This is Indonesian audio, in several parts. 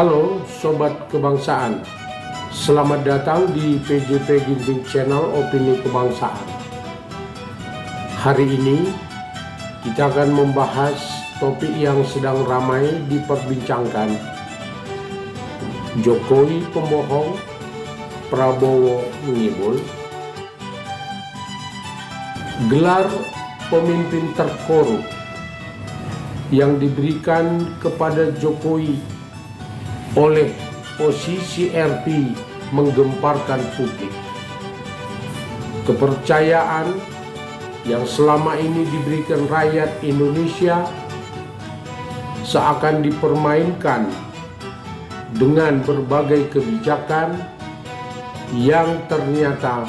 Halo Sobat Kebangsaan, selamat datang di PJP Ginting Channel Opini Kebangsaan. Hari ini kita akan membahas topik yang sedang ramai diperbincangkan. Jokowi pembohong, Prabowo mengibul. Gelar pemimpin terkorup yang diberikan kepada Jokowi oleh posisi RP menggemparkan publik. Kepercayaan yang selama ini diberikan rakyat Indonesia seakan dipermainkan dengan berbagai kebijakan yang ternyata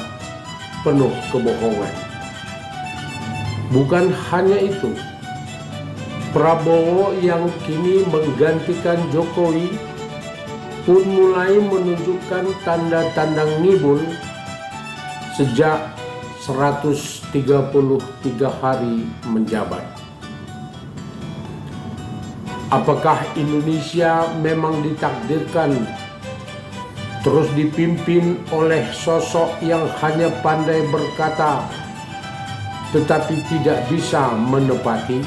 penuh kebohongan. Bukan hanya itu, Prabowo yang kini menggantikan Jokowi pun mulai menunjukkan tanda-tanda ngibul sejak 133 hari menjabat. Apakah Indonesia memang ditakdirkan terus dipimpin oleh sosok yang hanya pandai berkata tetapi tidak bisa menepati?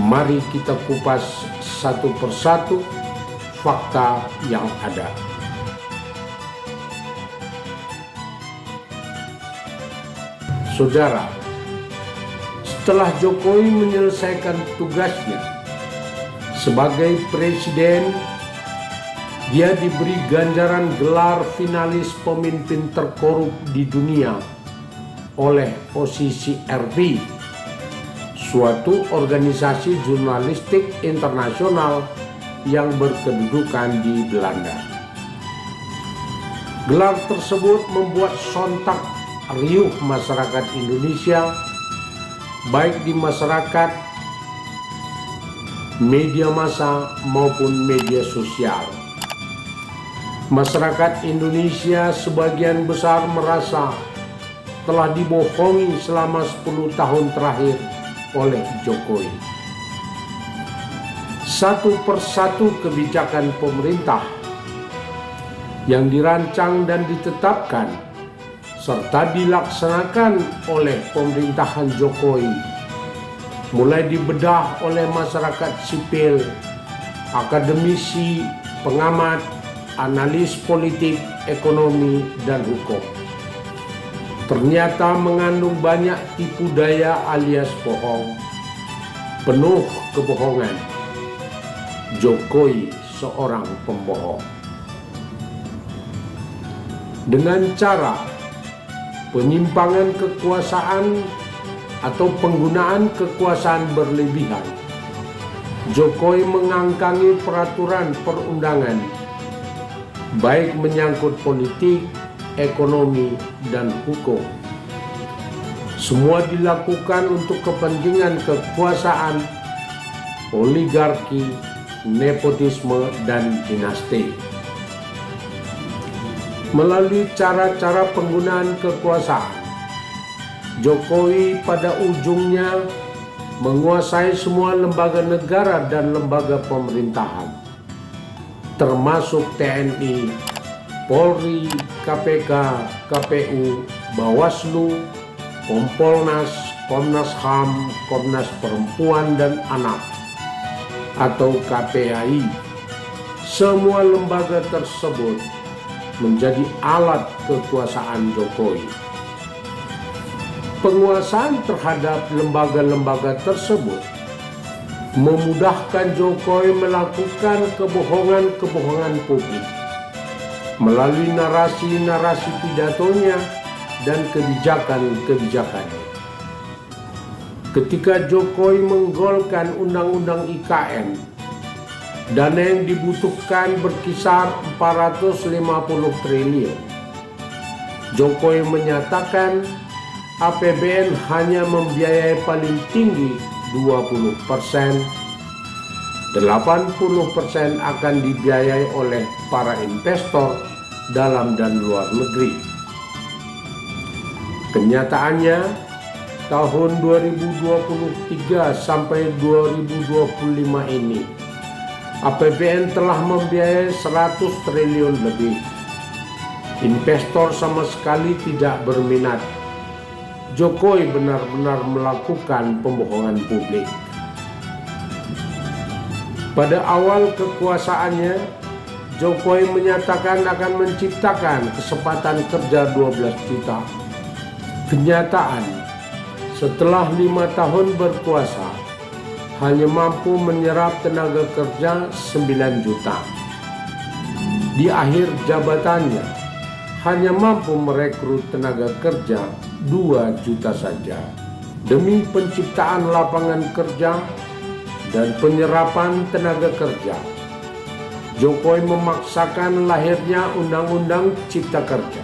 Mari kita kupas satu persatu fakta yang ada. Saudara, setelah Jokowi menyelesaikan tugasnya sebagai presiden, dia diberi ganjaran gelar finalis pemimpin terkorup di dunia oleh posisi RP, suatu organisasi jurnalistik internasional yang berkedudukan di Belanda. Gelar tersebut membuat sontak riuh masyarakat Indonesia, baik di masyarakat, media massa maupun media sosial. Masyarakat Indonesia sebagian besar merasa telah dibohongi selama 10 tahun terakhir oleh Jokowi. Satu persatu kebijakan pemerintah yang dirancang dan ditetapkan serta dilaksanakan oleh pemerintahan Jokowi mulai dibedah oleh masyarakat sipil, akademisi, pengamat, analis politik, ekonomi, dan hukum. Ternyata mengandung banyak tipu daya alias bohong, penuh kebohongan. Jokowi seorang pembohong. Dengan cara penyimpangan kekuasaan atau penggunaan kekuasaan berlebihan, Jokowi mengangkangi peraturan perundangan, baik menyangkut politik, ekonomi, dan hukum. Semua dilakukan untuk kepentingan kekuasaan, oligarki, nepotisme, dan dinasti. Melalui cara-cara penggunaan kekuasaan, Jokowi pada ujungnya menguasai semua lembaga negara dan lembaga pemerintahan, termasuk TNI, Polri, KPK, KPU, Bawaslu, Kompolnas, Komnas HAM, Komnas Perempuan dan Anak atau KPAI. Semua lembaga tersebut menjadi alat kekuasaan Jokowi. Penguasaan terhadap lembaga-lembaga tersebut memudahkan Jokowi melakukan kebohongan-kebohongan publik melalui narasi-narasi pidatonya dan kebijakan-kebijakannya. Ketika Jokowi menggolkan Undang-Undang IKN, dana yang dibutuhkan berkisar 450 triliun. Jokowi menyatakan APBN hanya membiayai paling tinggi 20%, 80% akan dibiayai oleh para investor dalam dan luar negeri. Kenyataannya, tahun 2023 sampai 2025 ini APBN telah membiayai 100 triliun lebih. Investor sama sekali tidak berminat. Jokowi benar-benar melakukan pembohongan publik. Pada awal kekuasaannya, Jokowi menyatakan akan menciptakan kesempatan kerja 12 juta. Kenyataan, setelah 5 tahun berkuasa, hanya mampu menyerap tenaga kerja 9 juta. Di akhir jabatannya, hanya mampu merekrut tenaga kerja 2 juta saja. Demi penciptaan lapangan kerja dan penyerapan tenaga kerja, Jokowi memaksakan lahirnya Undang-Undang Cipta Kerja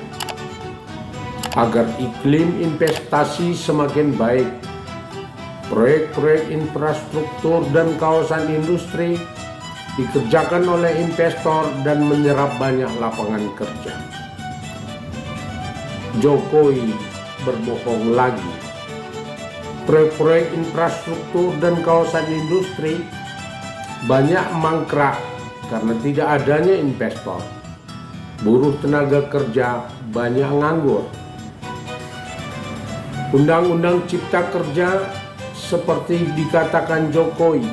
agar iklim investasi semakin baik. Proyek-proyek infrastruktur dan kawasan industri dikerjakan oleh investor dan menyerap banyak lapangan kerja. Jokowi berbohong lagi. Proyek-proyek infrastruktur dan kawasan industri banyak mangkrak karena tidak adanya investor. Buruh tenaga kerja banyak nganggur. Undang-Undang Cipta Kerja seperti dikatakan Jokowi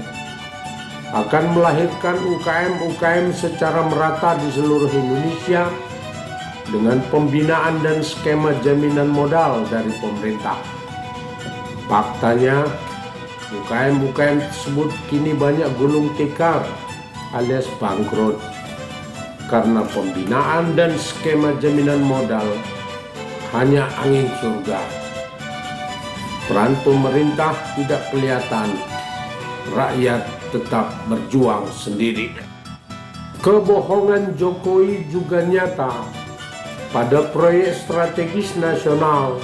akan melahirkan UKM-UKM secara merata di seluruh Indonesia dengan pembinaan dan skema jaminan modal dari pemerintah. Faktanya, UKM-UKM tersebut kini banyak gulung tikar alias bangkrut karena pembinaan dan skema jaminan modal hanya angin surga. Peran pemerintah tidak kelihatan, rakyat tetap berjuang sendiri. Kebohongan Jokowi juga nyata pada proyek strategis nasional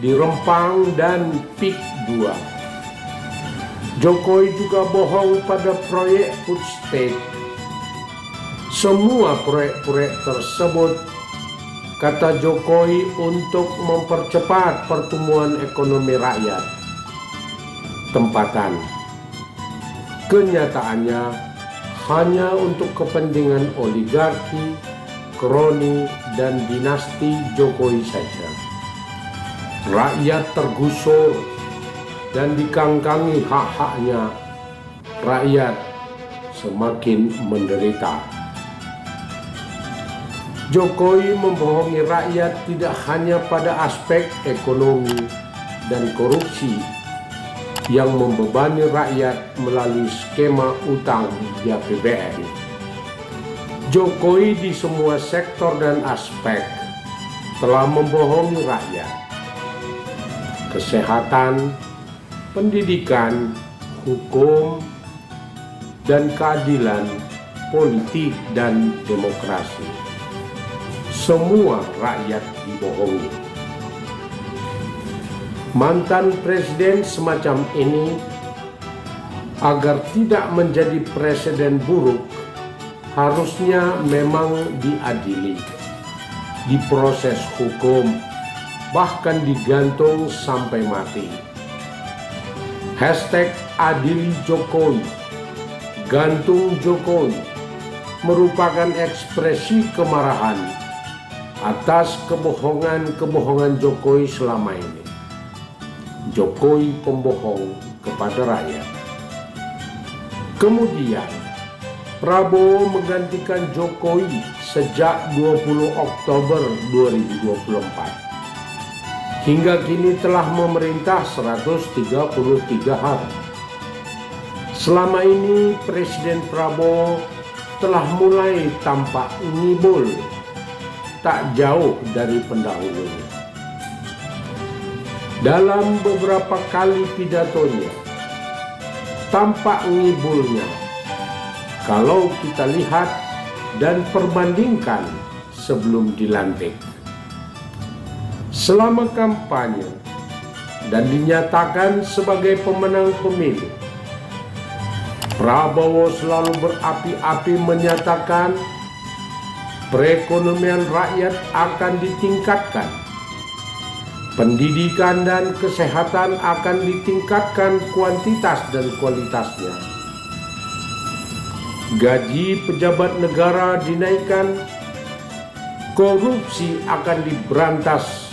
di Rempang dan PIK 2. Jokowi juga bohong pada proyek food state. Semua proyek-proyek tersebut, kata Jokowi, untuk mempercepat pertumbuhan ekonomi rakyat. Tempatan. Kenyataannya hanya untuk kepentingan oligarki, kroni, dan dinasti Jokowi saja. Rakyat tergusur dan dikangkangi hak-haknya. Rakyat semakin menderita. Jokowi membohongi rakyat tidak hanya pada aspek ekonomi dan korupsi yang membebani rakyat melalui skema utang di APBN. Jokowi di semua sektor dan aspek telah membohongi rakyat. Kesehatan, pendidikan, hukum, dan keadilan, politik, dan demokrasi. Semua rakyat dibohongi. Mantan presiden semacam ini agar tidak menjadi presiden buruk harusnya memang diadili, diproses hukum, bahkan digantung sampai mati. #adili Jokowi, gantung Jokowi merupakan ekspresi kemarahan atas kebohongan-kebohongan Jokowi selama ini. Jokowi pembohong kepada rakyat. Kemudian, Prabowo menggantikan Jokowi sejak 20 Oktober 2024. Hingga kini telah memerintah 133 hari. Selama ini Presiden Prabowo telah mulai tampak ngibul, tak jauh dari pendahulunya. Dalam beberapa kali pidatonya, tampak ngibulnya kalau kita lihat dan perbandingkan sebelum dilantik. Selama kampanye dan dinyatakan sebagai pemenang pemilu, Prabowo selalu berapi-api menyatakan perekonomian rakyat akan ditingkatkan, pendidikan dan kesehatan akan ditingkatkan kuantitas dan kualitasnya. gaji pejabat negara dinaikkan, korupsi akan diberantas,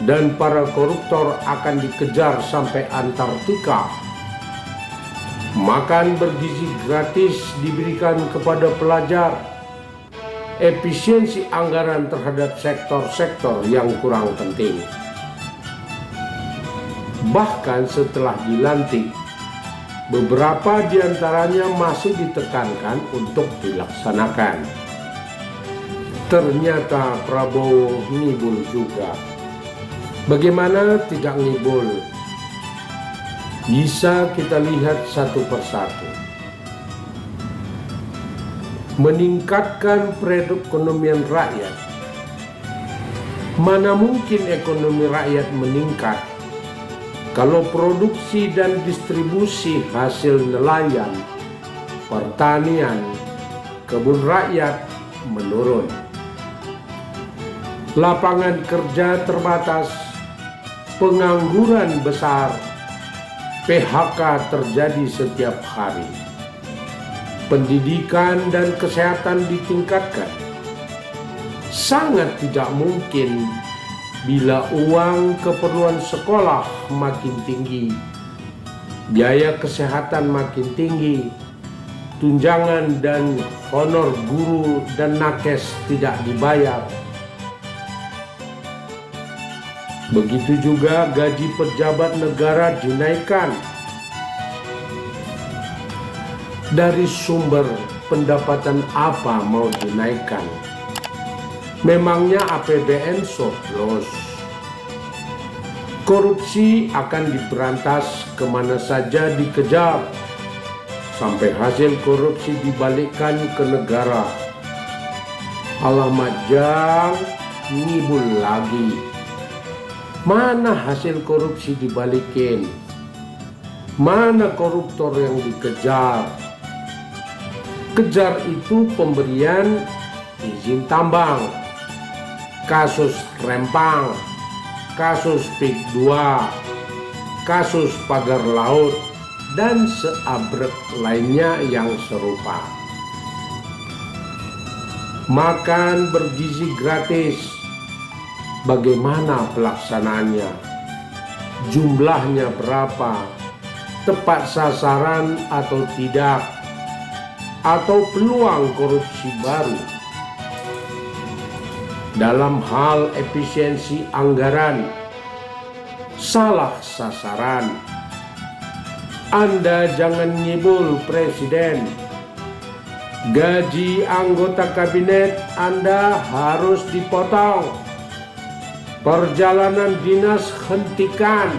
dan para koruptor akan dikejar sampai Antartika. Makan bergizi gratis diberikan kepada pelajar. Efisiensi anggaran terhadap sektor-sektor yang kurang penting. Bahkan setelah dilantik, beberapa diantaranya masih ditekankan untuk dilaksanakan. Ternyata Prabowo ngibul juga. Bagaimana tidak ngibul? Bisa kita lihat satu persatu. Meningkatkan perekonomian rakyat. Mana mungkin ekonomi rakyat meningkat kalau produksi dan distribusi hasil nelayan, pertanian, kebun rakyat menurun. Lapangan kerja terbatas, pengangguran besar, PHK terjadi setiap hari. Pendidikan dan kesehatan ditingkatkan. Sangat tidak mungkin bila uang keperluan sekolah makin tinggi, biaya kesehatan makin tinggi, tunjangan dan honor guru dan nakes tidak dibayar. Begitu juga gaji pejabat negara dinaikkan. Dari sumber pendapatan apa mau dinaikkan? Memangnya APBN surplus? Korupsi akan diberantas kemana saja dikejar, sampai hasil korupsi dibalikkan ke negara. Alamat jang, ngibul lagi. Mana hasil korupsi dibalikin? Mana koruptor yang dikejar? Kejar itu pemberian izin tambang, kasus Rempang, kasus PIK 2, kasus pagar laut, dan seabrek lainnya yang serupa. Makan bergizi gratis, bagaimana pelaksanaannya? Jumlahnya berapa? Tepat sasaran atau tidak? Atau peluang korupsi baru? Dalam hal efisiensi anggaran, salah sasaran. Anda jangan ngibul, Presiden. Gaji anggota kabinet Anda harus dipotong. Perjalanan dinas hentikan.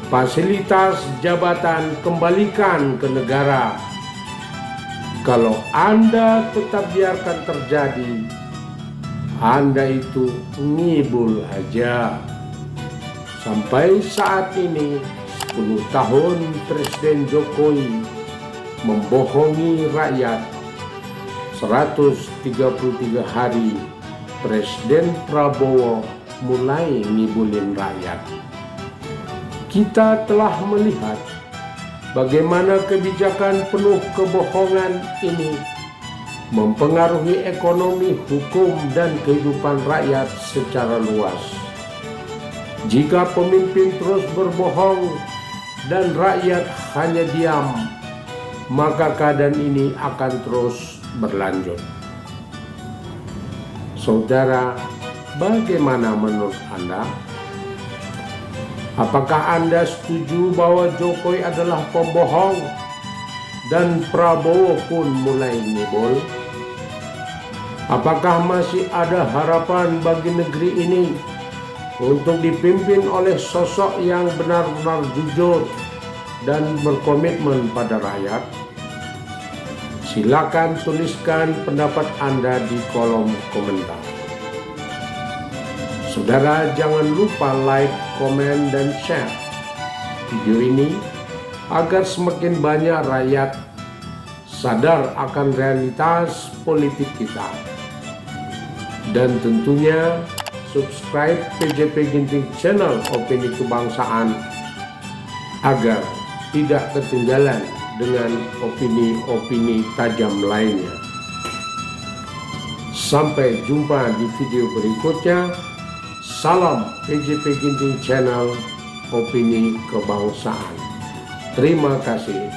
Fasilitas jabatan kembalikan ke negara. Kalau Anda tetap biarkan terjadi, Anda itu ngibul aja. Sampai saat ini 10 tahun Presiden Jokowi membohongi rakyat. 133 hari Presiden Prabowo mulai ngibulin rakyat. Kita telah melihat bagaimana kebijakan penuh kebohongan ini mempengaruhi ekonomi, hukum, dan kehidupan rakyat secara luas. Jika pemimpin terus berbohong dan rakyat hanya diam, maka keadaan ini akan terus berlanjut. Saudara, bagaimana menurut Anda? Apakah Anda setuju bahwa Jokowi adalah pembohong dan Prabowo pun mulai ngibul? Apakah masih ada harapan bagi negeri ini untuk dipimpin oleh sosok yang benar-benar jujur dan berkomitmen pada rakyat? Silakan tuliskan pendapat Anda di kolom komentar. Saudara, jangan lupa like, komen, dan share video ini agar semakin banyak rakyat sadar akan realitas politik kita. Dan tentunya subscribe PJP Ginting Channel Opini Kebangsaan agar tidak ketinggalan dengan opini-opini tajam lainnya. Sampai jumpa di video berikutnya. Salam PJP Ginting Channel, opini kebangsaan. Terima kasih.